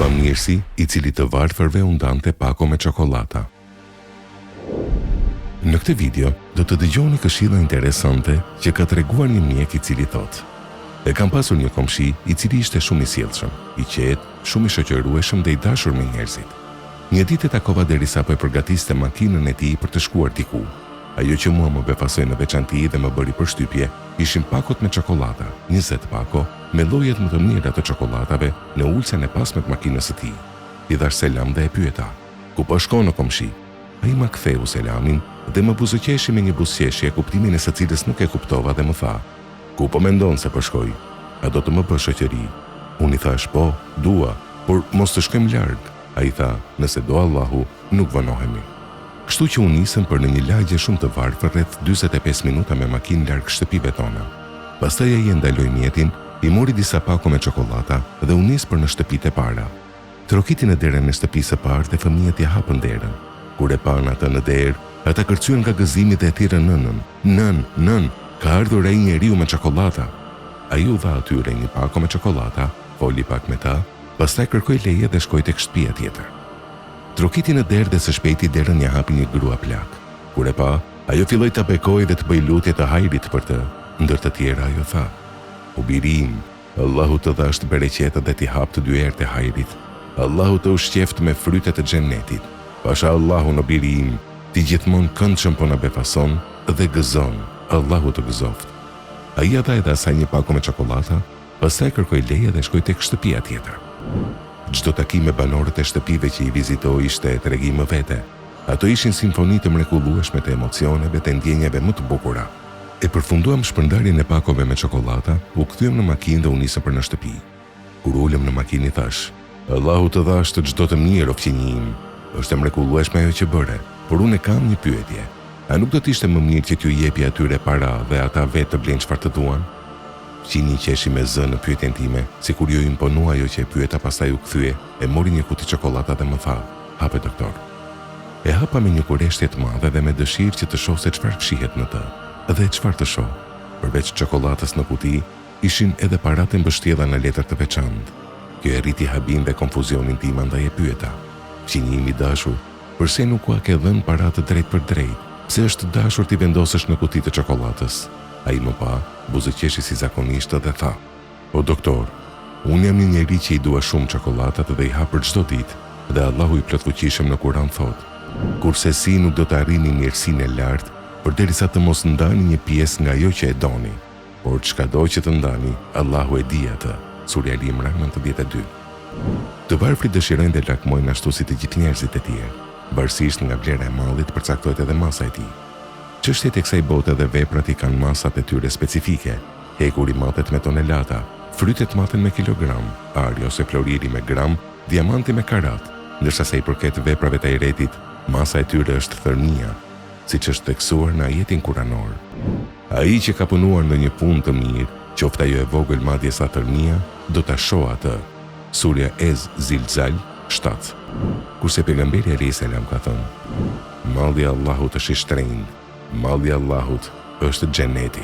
Bamirësi, i cili të varfërve u ndante pako me çokolata. Në këtë video do të dëgjoni këshilla interesante që ka treguar një mjek i cili thotë: e kam pasur një komshi i cili ishte shumë i sjellshëm, i qetë, shumë i shoqërueshëm dhe i dashur me njerëzit. Një ditë e takova derisa po e përgatiste makinën e tij për të shkuar diku. Ajo që mua më befasoi në veçanti dhe më bëri përshtypje ishin pakot me çokolata, 20 pako me llojet më të mira të çokolatave në ulsen e pasme të makinës së tij. I dhash selam dhe e pyeta: ku po shkon o komshi? Ai ma ktheu selamin dhe më buzëqeshi me një buzëqeshje kuptimin e së cilës nuk e kuptova dhe më tha: ku po mendon se po shkoj? A do të më bësh shoqëri? Unë i thash: po, dua, por mos të shkojmë larg. Ai tha: nëse do Allahu, nuk vonohemi. Kështu që u nisëm për në një lagje shumë të varfër rreth 45 minuta me makinë larg shtëpive tona. Pastaj ai e ndaloi mjetin, i mori disa pako me çokolata dhe u nis për në shtëpitë e para. Trokiti në derën e shtëpisë së parë dhe fëmijët ja hapën derën. Kur e pan atë në derë, ata kërcyen nga gëzimi dhe e thirrën nënën. Nën, ka ardhur ai njeriu me çokolata. Ai u dha atyre një pako me çokolata, foli pak me ta, pastaj kërkoi leje dhe shkoi tek shtëpia tjetër. Trokiti në derë dhe së shpejti derën ja hapi një grua plak. Kur e pa, ajo filloi të bekojë dhe të bëj lutje të hajrit për të, ndër të tjera ajo tha: o biri im, Allahu të dhasht bereqeta dhe t'i hap të dy herë të hajrit. Allahu të ushqeft me frytet e xhennetit. Pasha Allahu në biri im, ti gjithmonë këndshëm po na befason dhe gëzon. Allahu të gëzoft. Ai dha edhe asaj një pako me çokolata, pastaj kërkoi leje dhe shkoi tek shtëpia tjetër. Çdo takim me banorët e shtëpive që i vizitoi ishte tregim më vete. Ato ishin simfoni të mrekullueshme të emocioneve dhe ndjenjave më të bukura. E përfunduam shpërndarjen e pakove me çokolata, u kthyem në makinë dhe u nisëm për në shtëpi. Kur ulëm në makinë i thash: Allahu të dhash të çdo të mirë o fqinjë im. Është e mrekullueshme ajo që bëre, por unë kam një pyetje. A nuk do të ishte më mirë që t'ju jepi atyre para dhe ata vetë të blejnë çfarë të duan? Fqinji qeshi me zë në pyetjen time, sikur ju imponua ajo që e pyeta, pastaj u kthye, e mori një kuti çokolata dhe më tha: hape doktor. E hapa me një kureshtje të madhe dhe me dëshirë që të shoh se çfarë fshihet në të. Dhe çfarë të shoh? Përveç çokolatës në kuti, ishin edhe paratë mbështjella në letër të veçantë. Kjo e rriti habin dhe konfuzionin tim, andaj e pyeta: fqinji im i dashur, përse nuk ua ke dhënë paratë drejt për drejt? Pse është dashur t'i vendosësh në kuti të çokolatës? Ai më pa, buzëqeshi si zakonisht dhe tha: o doktor, unë jam një njeri që i dua shumë çokolatat dhe i ha për çdo ditë, dhe Allahu i plotfuqishëm në Kur'an thotë: kurse si nuk do të arrini mirësinë e lartë, përderisa të mos ndani një pjesë nga ajo që e doni, por çkado që të ndani, Allahu e di atë. Surja Ali Imran 92. Të varfrit dëshirojnë dhe lakmojnë ashtu si të gjithë njerëzit e tjerë. Varësisht nga vlera e mallit përcaktohet edhe masa e tij. Çështjet e kësaj bote dhe veprat i kanë masat e tyre specifike. Hekuri matet me tonelata, frytet maten me kilogram, ari ose floriri me gram, diamanti me karat, ndërsa sa i përket veprave të ajretit, masa e tyre është thërmia, siç është theksuar në ajetin kuranor. Ai që ka punuar në një punë të mirë, qoftë ajo e vogël madje sa thërmia, do ta shohë atë. Surja Ez-Zilzal 7. Kurse pejgamberi alayhis salam ka thënë: malli i Allahut është i shtrenjtë, malli i Allahut është xheneti.